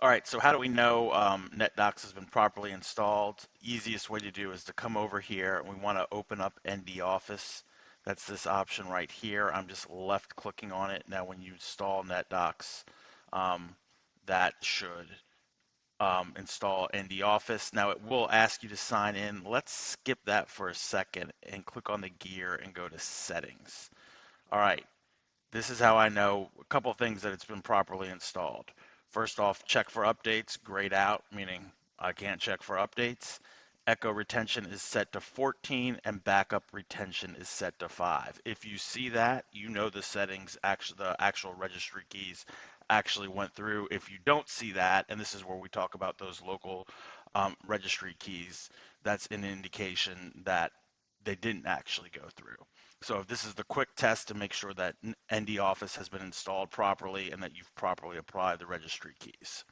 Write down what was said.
All right, so how do we know NetDocs has been properly installed? Easiest way to do is to come over here and we want to open up ND Office. That's this option right here. I'm just left clicking on it. Now when you install NetDocs, um, that should install ND Office. Now it will ask you to sign in. Let's skip that for a second and click on the gear and go to settings. All right, this is how I know a couple of things that it's been properly installed. First off, check for updates, grayed out, meaning I can't check for updates. Echo retention is set to 14 and backup retention is set to 5. If you see that, you know the settings, the actual registry keys actually went through. If you don't see that, and this is where we talk about those local registry keys, that's an indication that they didn't actually go through. So if this is the quick test to make sure that ND Office has been installed properly and that you've properly applied the registry keys.